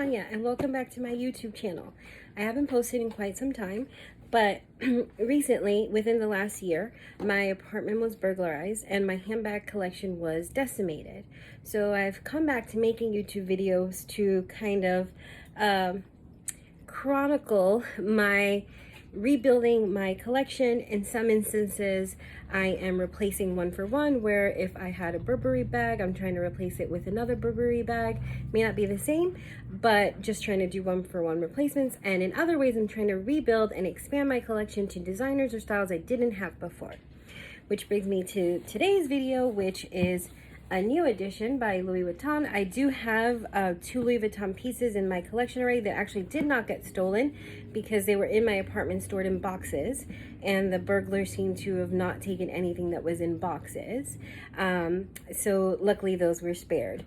Tanya, and welcome back to my YouTube channel. I haven't posted in quite some time, but recently, within the last year, my apartment was burglarized and my handbag collection was decimated. So I've come back to making YouTube videos to kind of chronicle my rebuilding my collection. In some instances, I am replacing one for one, where if I had a Burberry bag, I'm trying to replace it with another Burberry bag. May not be the same, but just trying to do one for one replacements. And in other ways, I'm trying to rebuild and expand my collection to designers or styles I didn't have before. Which brings me to today's video, which is a new edition by Louis Vuitton. I do have 2 Louis Vuitton pieces in my collection already that actually did not get stolen because they were in my apartment stored in boxes, and the burglar seemed to have not taken anything that was in boxes. So luckily those were spared.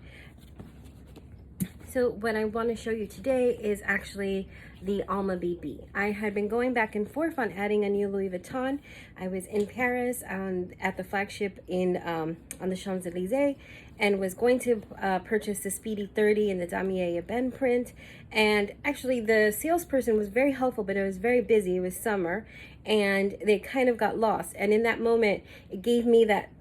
So what I want to show you today is actually the Alma BB. I had been going back and forth on adding a new Louis Vuitton. I was in Paris at the flagship on the Champs-Elysees, and was going to purchase the Speedy 30 in the Damier Ebene print. And actually the salesperson was very helpful, but it was very busy. It was summer and they kind of got lost. And in that moment, it gave me that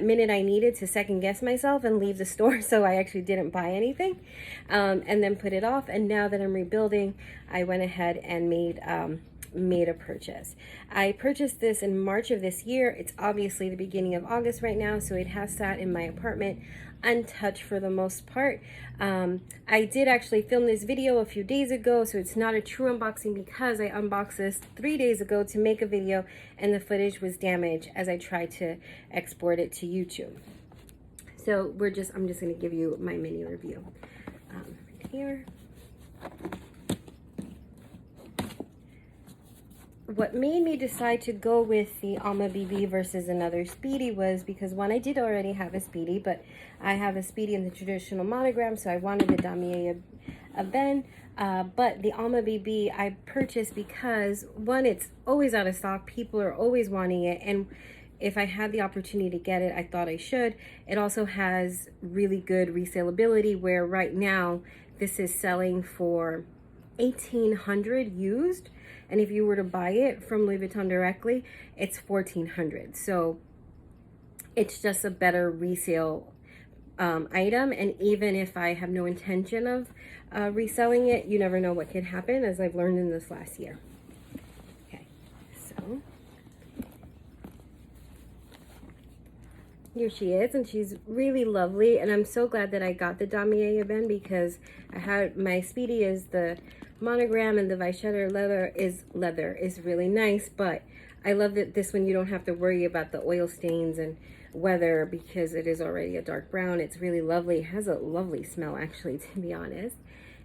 minute I needed to second guess myself and leave the store, so I actually didn't buy anything, and then put it off. And now that I'm rebuilding, I went ahead and made a purchase. I purchased this in March of this year. It's obviously the beginning of August right now, so it has sat in my apartment untouched for the most part. I did actually film this video a few days ago, so it's not a true unboxing because I unboxed this 3 days ago to make a video and the footage was damaged as I tried to export it to YouTube. So I'm just going to give you my mini review. Right here. What made me decide to go with the Alma BB versus another Speedy was because, one, I did already have a Speedy, but I have a Speedy in the traditional monogram, so I wanted the Damier Ebene. But the Alma BB I purchased because, one, it's always out of stock. People are always wanting it, and if I had the opportunity to get it, I thought I should. It also has really good resaleability, where right now this is selling for $1,800 used. And if you were to buy it from Louis Vuitton directly, it's $1,400. So it's just a better resale item. And even if I have no intention of reselling it, you never know what could happen, as I've learned in this last year. Okay, so here she is, and she's really lovely. And I'm so glad that I got the Damier Ebene because I had my Speedy is the monogram, and the Vachetta leather is really nice, but I love that this one you don't have to worry about the oil stains and weather because it is already a dark brown. It's really lovely. It has a lovely smell, actually, to be honest.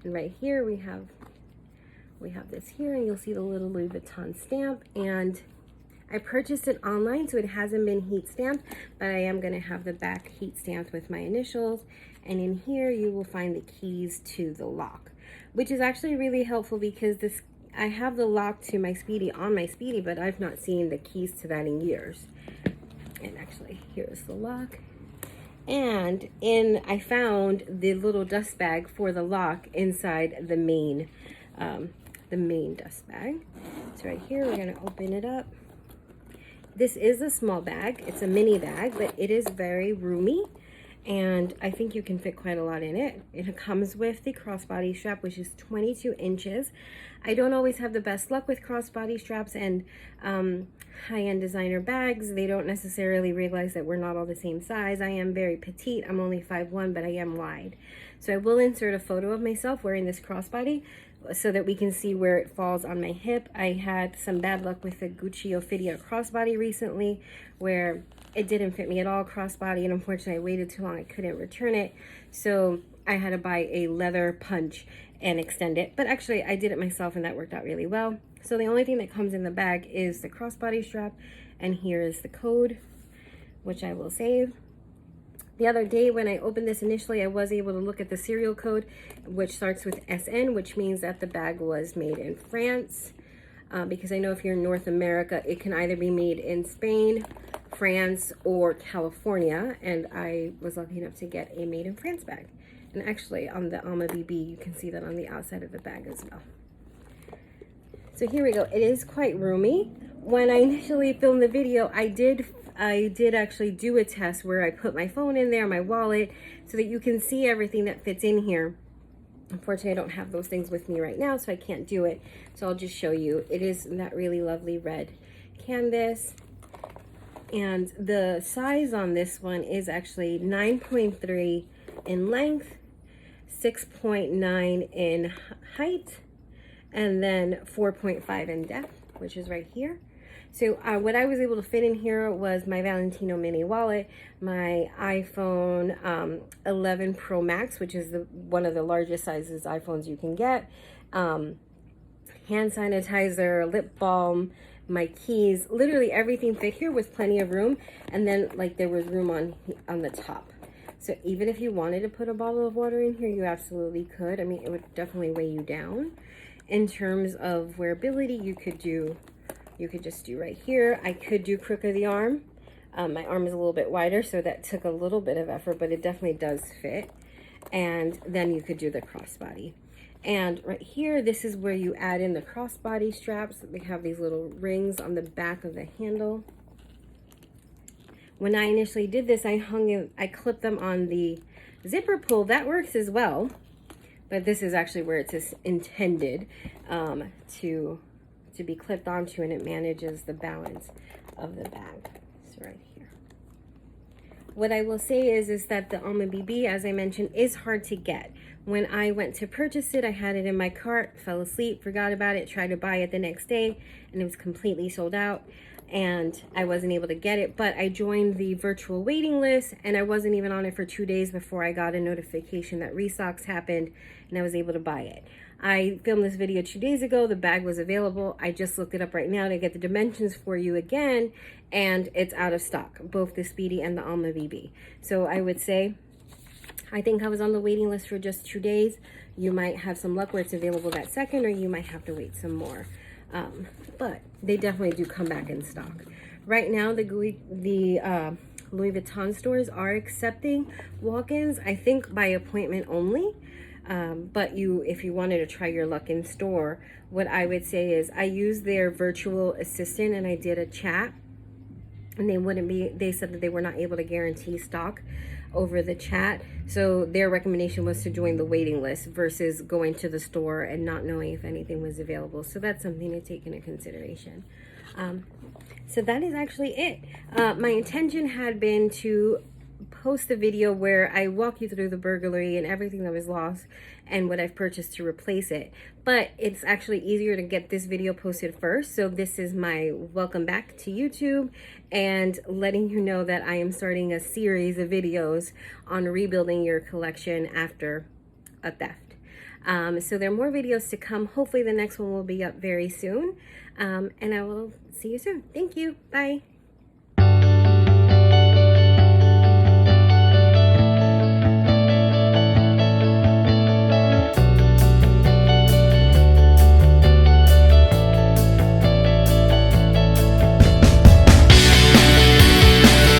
And right here we have this here, and you'll see the little Louis Vuitton stamp. And I purchased it online, so it hasn't been heat stamped, but I am going to have the back heat stamped with my initials. And in here you will find the keys to the lock, which is actually really helpful because I have the lock to my Speedy on my Speedy, but I've not seen the keys to that in years. And actually, here's the lock. And I found the little dust bag for the lock inside the main dust bag. So right here, we're gonna open it up. This is a small bag. It's a mini bag, but it is very roomy, and I think you can fit quite a lot in it. It comes with the crossbody strap, which is 22 inches. I don't always have the best luck with crossbody straps and high-end designer bags. They don't necessarily realize that we're not all the same size. I am very petite. I'm only 5'1", but I am wide. So I will insert a photo of myself wearing this crossbody so that we can see where it falls on my hip. I had some bad luck with the Gucci Ophidia crossbody recently, where it didn't fit me at all crossbody, and unfortunately I waited too long. I couldn't return it, so I had to buy a leather punch and extend it. But actually I did it myself, and that worked out really well. So the only thing that comes in the bag is the crossbody strap, and here is the code, which I will save. The other day when I opened this initially, I was able to look at the serial code, which starts with SN, which means that the bag was made in France. Because I know if you're in North America, it can either be made in Spain, France, or California. And I was lucky enough to get a made in France bag. And actually on the Alma BB, you can see that on the outside of the bag as well. So here we go. It is quite roomy. When I initially filmed the video, I did actually do a test where I put my phone in there, my wallet, so that you can see everything that fits in here. Unfortunately, I don't have those things with me right now, so I can't do it. So I'll just show you. It is that really lovely red canvas. And the size on this one is actually 9.3 in length, 6.9 in height, and then 4.5 in depth, which is right here. So what I was able to fit in here was my Valentino mini wallet, my iPhone 11 Pro Max, which is one of the largest sizes iPhones you can get, hand sanitizer, lip balm, my keys, literally everything fit here with plenty of room. And then like there was room on the top. So even if you wanted to put a bottle of water in here, you absolutely could. I mean, it would definitely weigh you down. In terms of wearability, you could just do right here. I could do crook of the arm. My arm is a little bit wider, so that took a little bit of effort, but it definitely does fit. And then you could do the crossbody. And right here, this is where you add in the crossbody straps. They have these little rings on the back of the handle. When I initially did this, I clipped them on the zipper pull. That works as well, but this is actually where it's intended to be clipped onto, and it manages the balance of the bag. So right here. What I will say is that the Alma BB, as I mentioned, is hard to get. When I went to purchase it, I had it in my cart, fell asleep, forgot about it, tried to buy it the next day, and it was completely sold out, and I wasn't able to get it. But I joined the virtual waiting list, and I wasn't even on it for 2 days before I got a notification that restocks happened, and I was able to buy it. I filmed this video 2 days ago. The bag was available. I just looked it up right now to get the dimensions for you again, and it's out of stock, both the Speedy and the Alma BB. So I would say, I think I was on the waiting list for just 2 days. You might have some luck where it's available that second, or you might have to wait some more. But they definitely do come back in stock. Right now, the Louis Vuitton stores are accepting walk-ins, I think by appointment only. But if you wanted to try your luck in store, what I would say is I used their virtual assistant and I did a chat, and they said that they were not able to guarantee stock over the chat. So their recommendation was to join the waiting list versus going to the store and not knowing if anything was available. So that's something to take into consideration. So that is actually it. My intention had been to post a video where I walk you through the burglary and everything that was lost and what I've purchased to replace it. But it's actually easier to get this video posted first. So this is my welcome back to YouTube and letting you know that I am starting a series of videos on rebuilding your collection after a theft. So there are more videos to come. Hopefully the next one will be up very soon. And I will see you soon. Thank you. Bye.